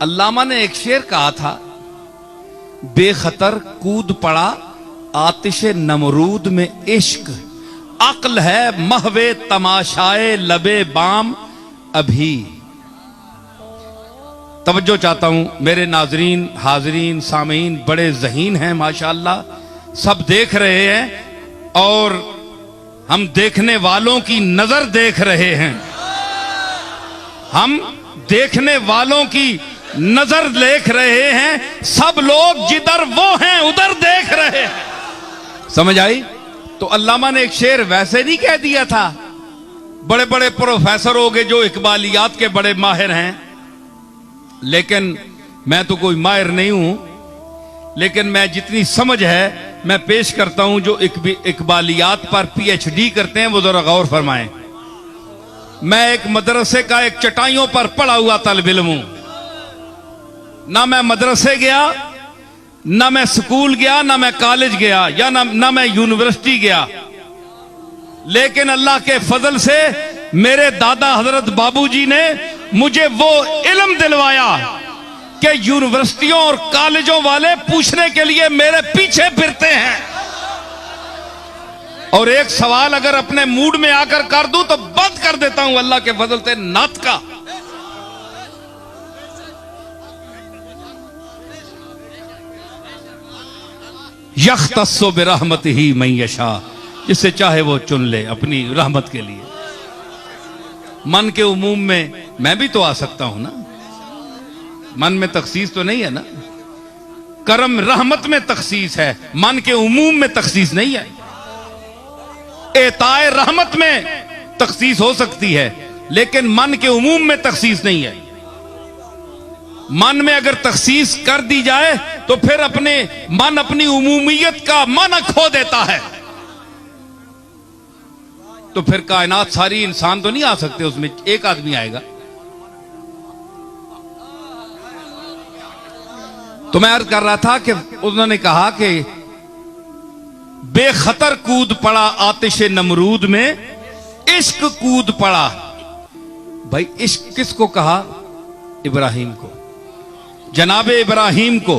अल्लामा ने एक शेर कहा था, बेखतर कूद पड़ा आतिशे नमरूद में इश्क, अक्ल है महवे तमाशाए लबे बाम अभी। तवज्जो चाहता हूं मेरे नाजरीन, हाजरीन, सामीन बड़े ज़हीन हैं माशाअल्लाह, सब देख रहे हैं और हम देखने वालों की नजर देख रहे हैं, हम देखने वालों की नजर देख रहे हैं, सब लोग जिधर वो हैं उधर देख रहे हैं। समझ आई? तो अल्लामा ने एक शेर वैसे नहीं कह दिया था, बड़े बड़े प्रोफेसर हो गए जो इकबालियात के बड़े माहिर हैं, लेकिन मैं तो कोई माहिर नहीं हूं, लेकिन मैं जितनी समझ है मैं पेश करता हूं। जो इकबालियात पर पीएचडी करते हैं वो जरा गौर फरमाएं। मैं एक मदरसे का एक चटाइयों पर पड़ा हुआ तल्ब इल्म हूं, ना मैं मदरसे गया, ना मैं स्कूल गया, ना मैं कॉलेज गया, या ना मैं यूनिवर्सिटी गया, लेकिन अल्लाह के फजल से मेरे दादा हजरत बाबूजी ने मुझे वो इल्म दिलवाया कि यूनिवर्सिटियों और कॉलेजों वाले पूछने के लिए मेरे पीछे फिरते हैं, और एक सवाल अगर अपने मूड में आकर कर दूं तो बंद कर देता हूं अल्लाह के फजल से नात का। यख्तस्सु बिरहमतिही मन यशा, जिसे चाहे वो चुन ले अपनी रहमत के लिए। मन के उमूम में मैं भी तो आ सकता हूं ना, मन में तखसीस तो नहीं है ना, करम रहमत में तखसीस है, मन के उमूम में तखसीस नहीं है। एताए रहमत में तखसीस हो सकती है, लेकिन मन के उमूम में तखसीस नहीं है। मन में अगर तखसीस कर दी जाए तो फिर मन अपनी उमूमियत का माना खो देता है, तो फिर कायनात सारी इंसान तो नहीं आ सकते, उसमें एक आदमी आएगा। तो मैं अर्ज कर रहा था कि उन्होंने कहा कि बेखतर कूद पड़ा आतिशे नमरूद में, इश्क कूद पड़ा। भाई इश्क किसको कहा? इब्राहिम को, जनाबे इब्राहिम को,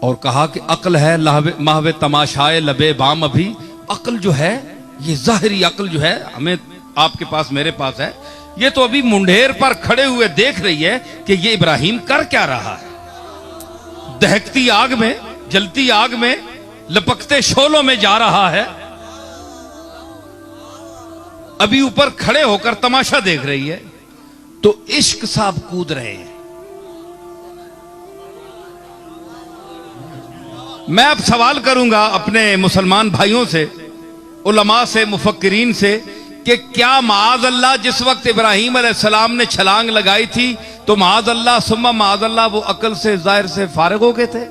और कहा कि अक्ल है महवे तमाशाए लबे बाम अभी। अक्ल जो है, ये जाहिरी अक्ल जो है हमें आपके पास मेरे पास है, ये तो अभी मुंडेर पर खड़े हुए देख रही है कि ये इब्राहिम कर क्या रहा है। दहकती आग में, जलती आग में, लपकते शोलों में जा रहा है, अभी ऊपर खड़े होकर तमाशा देख रही है। तो इश्क साहब कूद रहे हैं। मैं अब सवाल करूंगा अपने मुसलमान भाइयों से, उलमा से, मुफक्किरीन से, कि क्या माज़ अल्लाह जिस वक्त इब्राहिम अलैहिस्सलाम ने छलांग लगाई थी तो माज़ अल्लाह सुम्मा माज़ अल्लाह वो अकल से जाहिर से फारिग हो गए थे?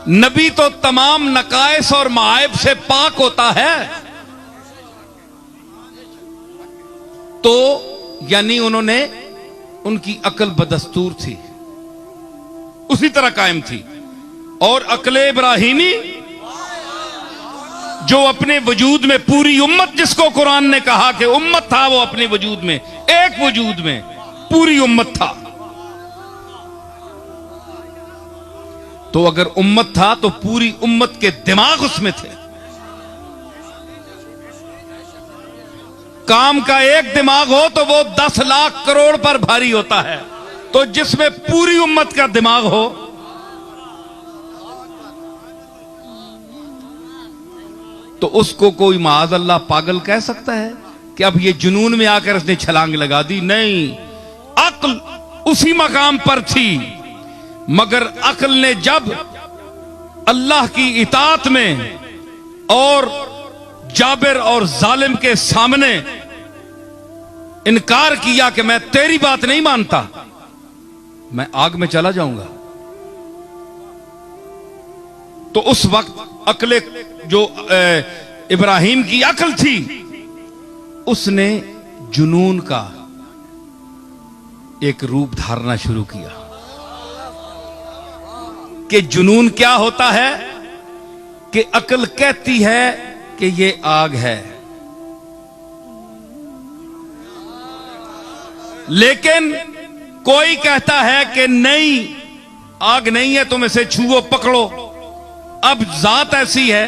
नबी तो तमाम नकाइस और मायब से पाक होता है, तो यानी उन्होंने, उनकी अकल बदस्तूर थी, उसी तरह कायम थी। और अकले इब्राहिमी जो अपने वजूद में पूरी उम्मत, जिसको कुरान ने कहा कि उम्मत था, वो अपने वजूद में, एक वजूद में पूरी उम्मत था। तो अगर उम्मत था तो पूरी उम्मत के दिमाग उसमें थे। काम का एक दिमाग हो तो वो 10 लाख करोड़ पर भारी होता है, तो जिसमें पूरी उम्मत का दिमाग हो, तो उसको कोई माज़ अल्लाह पागल कह सकता है कि अब ये जुनून में आकर उसने छलांग लगा दी? नहीं, अक्ल उसी मकाम पर थी, मगर अक्ल ने जब अल्लाह की इताअत में और जाबिर और जालिम के सामने इनकार किया कि मैं तेरी बात नहीं मानता, मैं आग में चला जाऊंगा, तो उस वक्त अक्ल जो इब्राहिम की अक्ल थी, उसने जुनून का एक रूप धारना शुरू किया। कि जुनून क्या होता है? कि अक्ल कहती है कि ये आग है, लेकिन कोई कहता है कि नहीं, आग नहीं है, तुम इसे छुओ, पकड़ो। अब जात ऐसी है,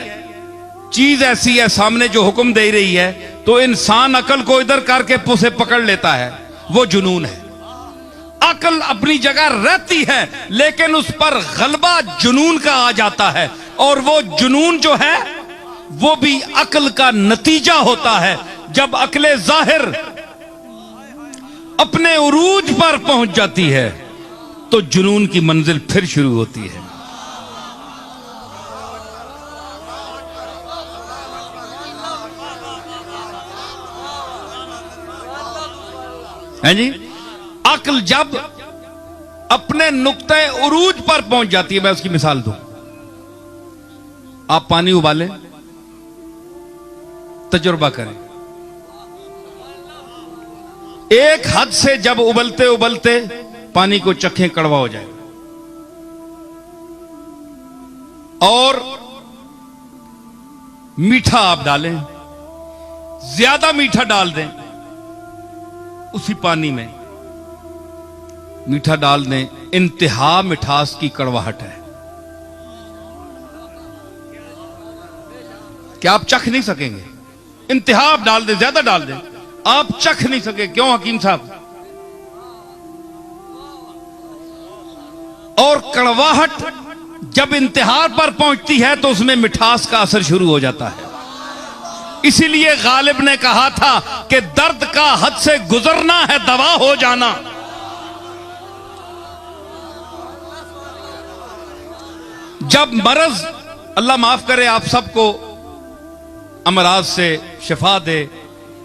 चीज ऐसी है सामने जो हुक्म दे रही है, तो इंसान अकल को इधर करके उसे पकड़ लेता है, वो जुनून है। अकल अपनी जगह रहती है, लेकिन उस पर गलबा जुनून का आ जाता है, और वो जुनून जो है वो भी अकल का नतीजा होता है। जब अकले जाहिर अपने उरूज पर पहुंच जाती है तो जुनून की मंजिल फिर शुरू होती है। हैं जी? अक्ल जब अपने नुक्ते उरूज पर पहुंच जाती है, मैं उसकी मिसाल दूं। आप पानी उबालें, तजुर्बा करें, एक हद से जब उबलते उबलते पानी को चखें, कड़वा हो जाए, और मीठा आप डालें, ज्यादा मीठा डाल दें उसी पानी में, मीठा डाल दें, इंतहा मिठास की कड़वाहट है। क्या आप चख नहीं सकेंगे? इंतहा आप डाल दें, ज्यादा डाल दें, आप चख नहीं सके। क्यों हकीम साहब? और कड़वाहट जब इंतहा पर पहुंचती है तो उसमें मिठास का असर शुरू हो जाता है। इसीलिए गालिब ने कहा था कि दर्द का हद से गुजरना है दवा हो जाना। जब मरज, अल्लाह माफ करे आप सबको अमराज से शिफा दे,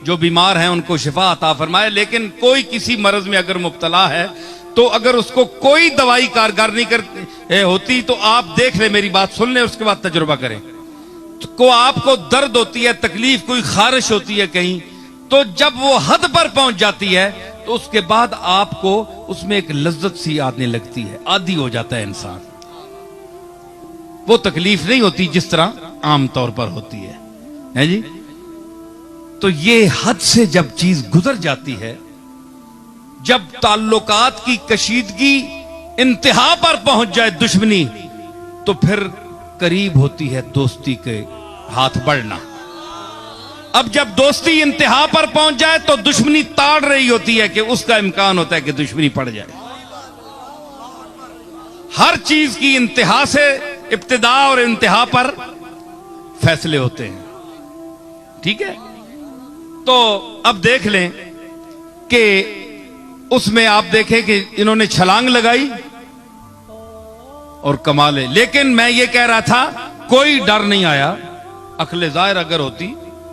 जो बीमार हैं उनको शिफा अता फरमाए, लेकिन कोई किसी मरज में अगर मुब्तला है तो अगर उसको कोई दवाई कारगर नहीं होती तो आप देख ले, मेरी बात सुन ले, उसके बाद तजुर्बा करें। को आपको दर्द होती है, तकलीफ, कोई खारिश होती है कहीं, तो जब वो हद पर पहुंच जाती है तो उसके बाद आपको उसमें एक लज्जत सी आने लगती है, आदी हो जाता है इंसान। वो तकलीफ नहीं होती जिस तरह आमतौर पर होती है जी? तो ये हद से जब चीज गुजर जाती है, जब ताल्लुकात की कशीदगी इंतहा पर पहुंच जाए, दुश्मनी, तो फिर करीब होती है दोस्ती के हाथ बढ़ना। अब जब दोस्ती इंतहा पर पहुंच जाए तो दुश्मनी ताड़ रही होती है कि उसका इम्कान होता है कि दुश्मनी पड़ जाए। हर चीज की इंतहा से इब्तिदा और इंतहा पर फैसले होते हैं, ठीक है? तो अब देख लें कि उसमें आप देखें कि इन्होंने छलांग लगाई और कमाल है। लेकिन मैं ये कह रहा था कोई डर नहीं आया। अक्ल जाहिर अगर होती,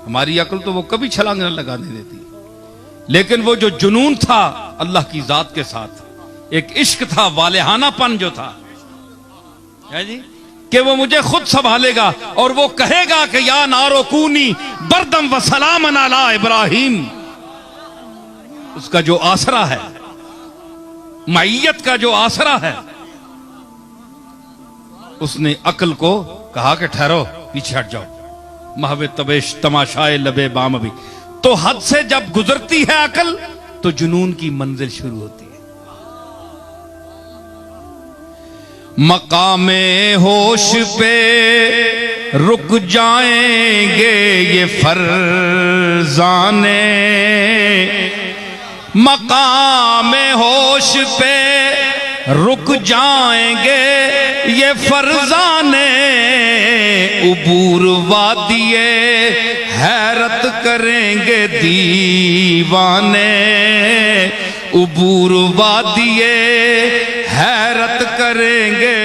हमारी अक्ल, तो वो कभी छलांग न लगाने देती। लेकिन वो जो जुनून था अल्लाह की जात के साथ, एक इश्क था, वालेहानापन जो था, है जी, कि वो मुझे खुद संभालेगा और वो कहेगा कि या नारो कूनी बरदम व सलामन अला इब्राहिम। उसका जो आसरा है, मईयत का जो आसरा है, उसने अक्ल को कहा कि ठहरो, पीछे हट जाओ, महवे तबेश तमाशाए लबे बाम भी। तो हद से जब गुजरती है अक्ल तो जुनून की मंजिल शुरू होती है। मकामे होश पे रुक जाएंगे ये फरजाने, मकामे होश पे रुक जाएंगे ये फरजाने, उबूर वादिए हैरत करेंगे दीवाने, उबूर वादिए हैरत करेंगे।